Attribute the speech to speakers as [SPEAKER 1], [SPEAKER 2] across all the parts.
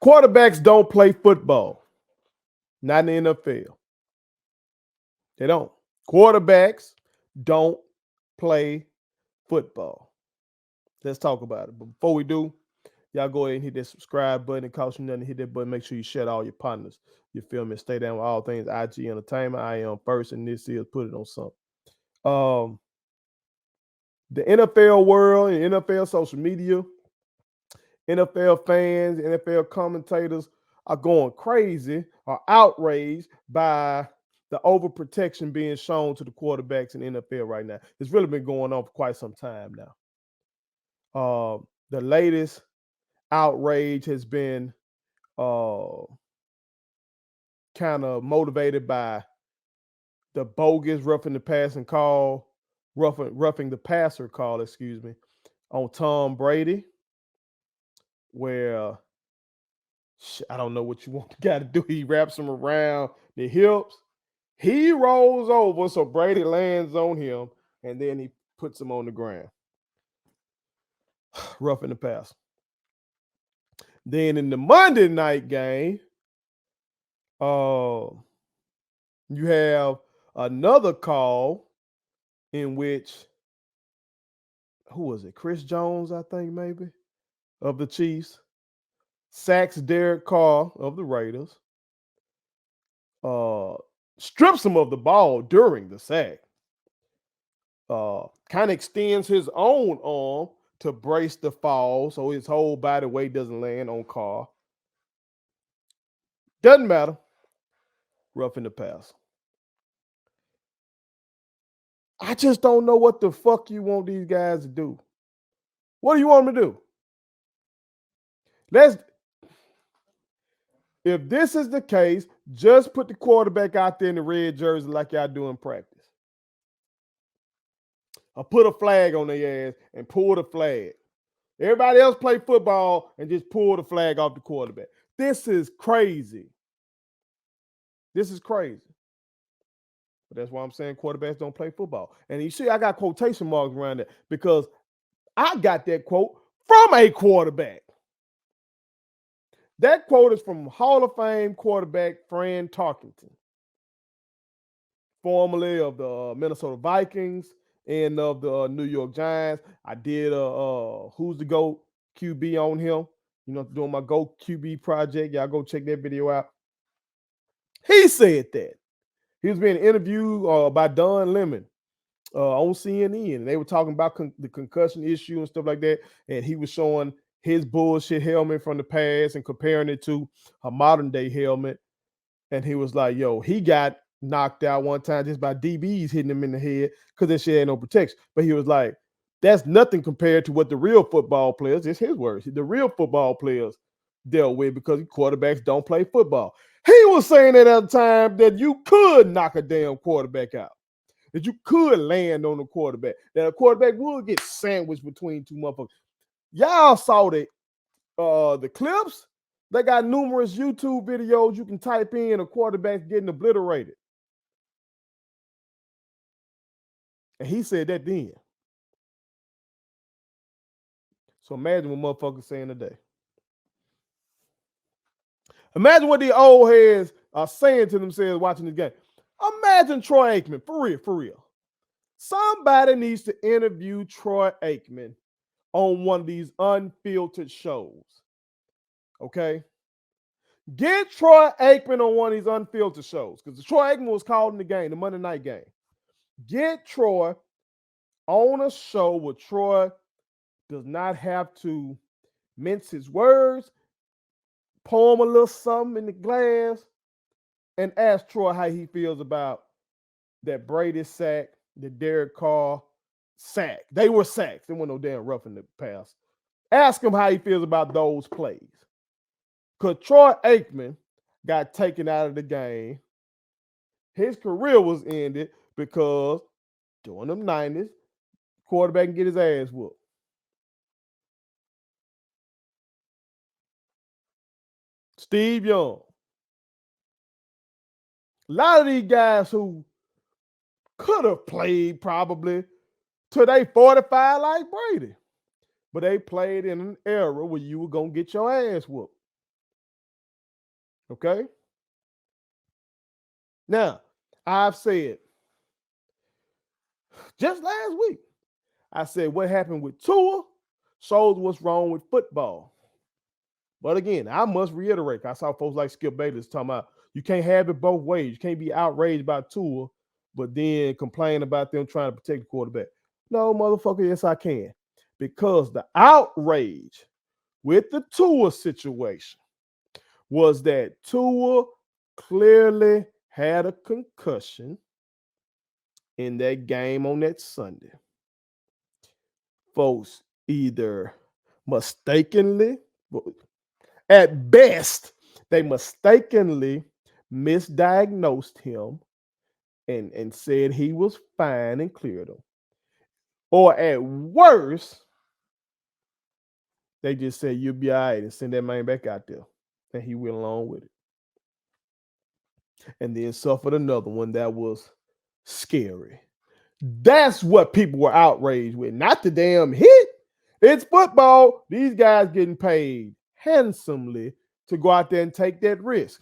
[SPEAKER 1] Quarterbacks don't play football. Not in the NFL. They don't. Quarterbacks don't play football. Let's talk about it. But before we do, y'all go ahead and hit that subscribe button. It costs you nothing to hit that button. Make sure you share all your partners. You feel me? Stay down with all things IG entertainment. I am first, and this is Put It On Something. The NFL world and NFL social media, NFL fans, NFL commentators are going crazy or outraged by the overprotection being shown to the quarterbacks in the NFL right now. It's really been going on for quite some time now. The latest outrage has been kind of motivated by the bogus roughing the passer call, excuse me, on Tom Brady, where I don't know what you want the guy to do. He wraps him around the hips. He rolls over, so Brady lands on him, and then he puts him on the ground. Roughing the passer. Then in the Monday night game, you have another call in which, who was it? Chris Jones, I think, maybe, of the Chiefs, sacks Derek Carr of the Raiders, strips him of the ball during the sack, kind of extends his own arm to brace the fall so his whole body weight doesn't land on Carr. Doesn't matter. Roughing the pass. I just don't know what the fuck you want these guys to do. What do you want them to do? If this is the case, just put the quarterback out there in the red jersey like y'all do in practice. Or put a flag on their ass and pull the flag. Everybody else play football and just pull the flag off the quarterback. This is crazy. This is crazy. But that's why I'm saying quarterbacks don't play football. And you see, I got quotation marks around it because I got that quote from a quarterback. That quote is from Hall of Fame quarterback Fran Tarkenton, formerly of the Minnesota Vikings and of the New York Giants. I did Who's the GOAT QB on him. You know, doing my GOAT QB project. Y'all go check that video out. He said that. He was being interviewed by Don Lemon on CNN, and they were talking about the concussion issue and stuff like that. And he was showing his bullshit helmet from the past and comparing it to a modern day helmet. And he was like, yo, he got knocked out one time just by DBs hitting him in the head because that shit had no protection. But he was like, that's nothing compared to what the real football players, it's his words, the real football players dealt with because quarterbacks don't play football. He was saying that at the time that you could knock a damn quarterback out, that you could land on a quarterback, that a quarterback would get sandwiched between two motherfuckers. Y'all saw the clips. They got numerous YouTube videos you can type in of quarterbacks getting obliterated. And he said that then. So imagine what motherfuckers saying today. Imagine what the old heads are saying to themselves watching this game. Imagine Troy Aikman, for real. Somebody needs to interview Troy Aikman on one of these unfiltered shows. Okay? Get Troy Aikman on one of these unfiltered shows because Troy Aikman was called in the game, the Monday night game. Get Troy on a show where Troy does not have to mince his words, pour him a little something in the glass, and ask Troy how he feels about that Brady sack, the Derek Carr sack. They were sacks. There wasn't no damn roughing the pass. Ask him how he feels about those plays. Because Troy Aikman got taken out of the game. His career was ended because during them 90s, quarterback can get his ass whooped. Steve Young. A lot of these guys who could have played probably till they 45 like Brady. But they played in an era where you were going to get your ass whooped. Okay. Now, I've said just last week, I said what happened with Tua shows what's wrong with football. But again, I must reiterate, I saw folks like Skip Bayless talking about you can't have it both ways. You can't be outraged by Tua, but then complain about them trying to protect the quarterback. No, motherfucker, yes, I can. Because the outrage with the Tua situation was that Tua clearly had a concussion in that game on that Sunday. Folks either mistakenly, at best, they mistakenly misdiagnosed him and said he was fine and cleared him. Or at worst, they just said you'll be all right and send that man back out there. And he went along with it. And then suffered another one that was scary. That's what people were outraged with, not the damn hit. It's football. These guys getting paid handsomely to go out there and take that risk.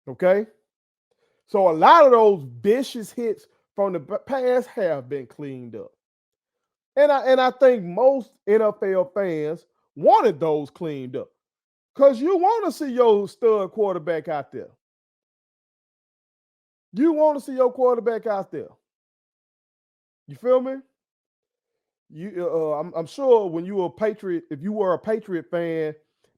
[SPEAKER 1] Okay? So a lot of those vicious hits from the past have been cleaned up. And I think most NFL fans wanted those cleaned up. Because you want to see your stud quarterback out there. You want to see your quarterback out there. You feel me? I'm sure when you were a Patriot, if you were a Patriot fan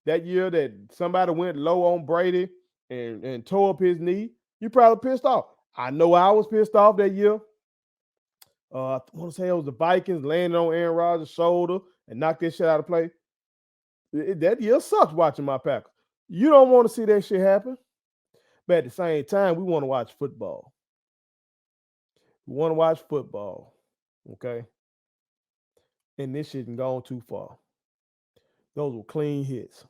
[SPEAKER 1] that year that somebody went low on Brady and tore up his knee, you probably pissed off. I know I was pissed off that year. I want to say it was the Vikings landing on Aaron Rodgers' shoulder and knocked that shit out of play. That year sucks watching my Packers. You don't want to see that shit happen. But at the same time, we want to watch football. We want to watch football. Okay. And this shit ain't gone too far. Those were clean hits.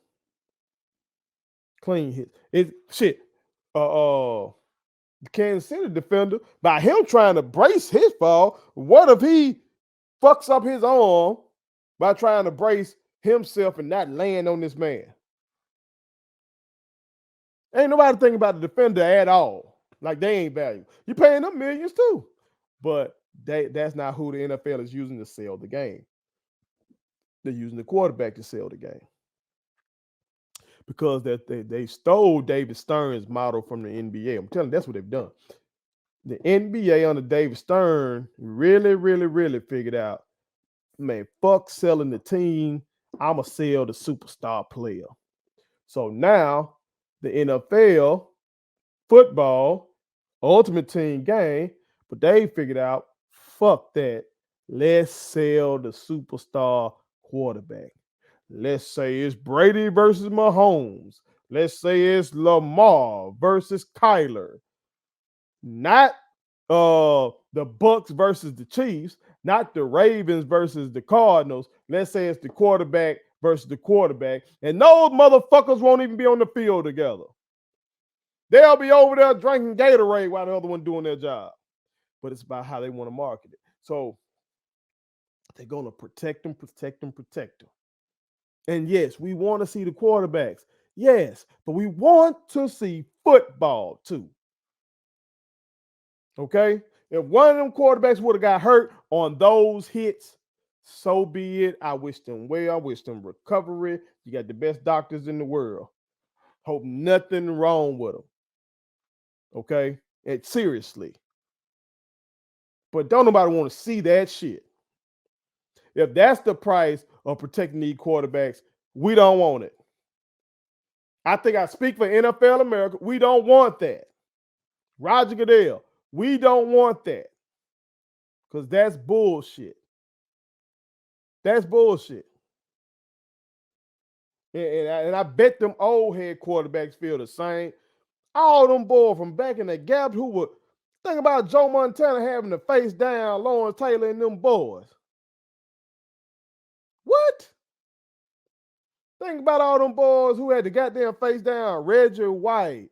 [SPEAKER 1] Clean hits. It shit. The Kansas City defender, by him trying to brace his fall, what if he fucks up his arm by trying to brace himself and not land on this man? Ain't nobody thinking about the defender at all. Like they ain't valuable. You're paying them millions too. But that's not who the NFL is using to sell the game. They're using the quarterback to sell the game. Because they stole David Stern's model from the NBA. I'm telling you, that's what they've done. The NBA under David Stern really, really, really figured out, man, fuck selling the team. I'ma sell the superstar player. So now the NFL football ultimate team game, but they figured out, fuck that. Let's sell the superstar quarterback. Let's say it's Brady versus Mahomes. Let's say it's Lamar versus Kyler. Not the Bucks versus the Chiefs, not the Ravens versus the Cardinals. Let's say it's the quarterback versus the quarterback. And those motherfuckers won't even be on the field together. They'll be over there drinking Gatorade while the other one doing their job. But it's about how they want to market it. So they're going to protect them. And yes, we want to see the quarterbacks. Yes, but we want to see football too. Okay? If one of them quarterbacks would have got hurt on those hits, so be it. I wish them well. I wish them recovery. You got the best doctors in the world. Hope nothing wrong with them. Okay? And seriously. But don't nobody want to see that shit. If that's the price of protecting these quarterbacks, we don't want it. I think I speak for NFL America. We don't want that. Roger Goodell, we don't want that. Because that's bullshit. That's bullshit. And I bet them old head quarterbacks feel the same. All them boys from back in the gap who would think about Joe Montana having to face down Lawrence Taylor and them boys. What? Think about all them boys who had to goddamn face down Reggie White,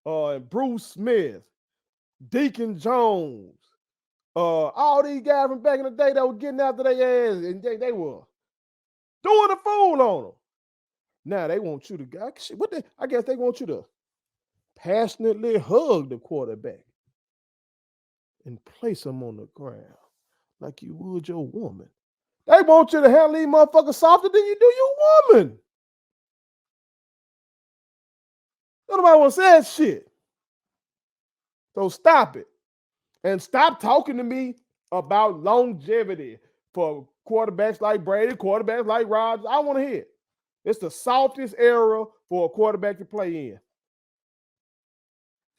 [SPEAKER 1] and Bruce Smith, Deacon Jones, all these guys from back in the day that were getting after their ass, and they were doing a fool on them. Now they want you to I guess they want you to passionately hug the quarterback and place him on the ground like you would your woman. They want you to handle these motherfuckers softer than you do your woman. Nobody want to say that shit. So stop it. And stop talking to me about longevity for quarterbacks like Brady, quarterbacks like Rodgers. I want to hear it. It's the softest era for a quarterback to play in.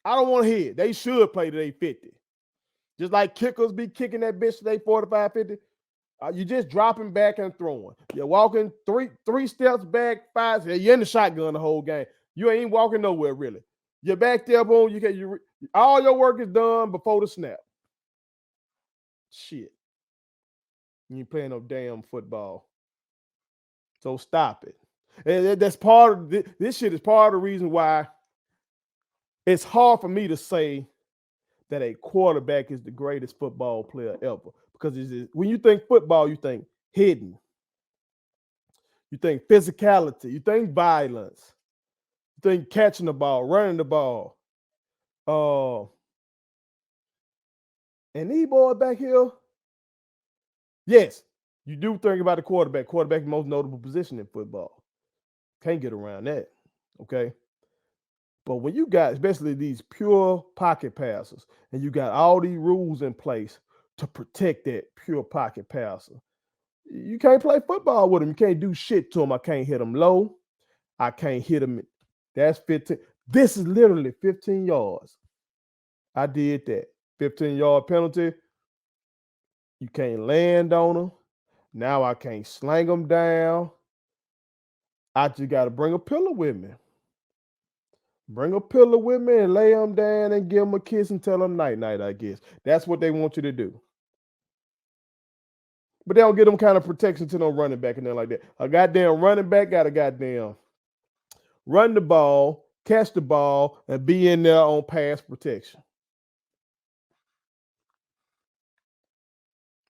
[SPEAKER 1] I don't want to hear it. They should play to they 50. Just like kickers be kicking that bitch to they 45, 50. You just dropping back and throwing. You're walking three steps back, five. You're in the shotgun the whole game. You ain't walking nowhere really. You're back there, boom. All your work is done before the snap. Shit. You ain't playing no damn football. So stop it. And that's part of this shit is part of the reason why it's hard for me to say that a quarterback is the greatest football player ever. Because when you think football, you think hidden. You think physicality. You think violence. You think catching the ball, running the ball. And these boys back here, yes, you do think about the quarterback. Quarterback is the most notable position in football. Can't get around that, okay? But when you got especially these pure pocket passers and you got all these rules in place to protect that pure pocket passer, you can't play football with them. You can't do shit to them. I can't hit them low. I can't hit them. That's 15. This is literally 15 yards. I did that. 15-yard penalty. You can't land on them. Now I can't slang them down. I just got to bring a pillow with me. Bring a pillow with me and lay them down and give them a kiss and tell them night-night, I guess. That's what they want you to do. But they don't get them kind of protection to no running back and then like that. A goddamn running back got to goddamn run the ball, catch the ball, and be in there on pass protection.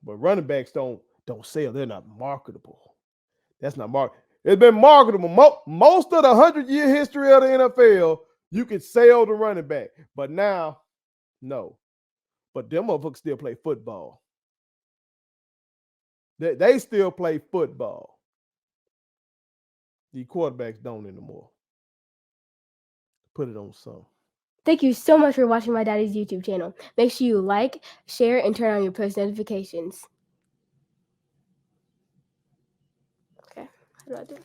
[SPEAKER 1] But running backs don't sell. They're not marketable. That's not marketable. It's been marketable. Most of the 100-year history of the NFL, you could sell the running back. But now, no. But them motherfuckers still play football. They still play football. The quarterbacks don't anymore. Put it on some.
[SPEAKER 2] Thank you so much for watching my daddy's YouTube channel. Make sure you like, share, and turn on your post notifications. Okay, how do I do it?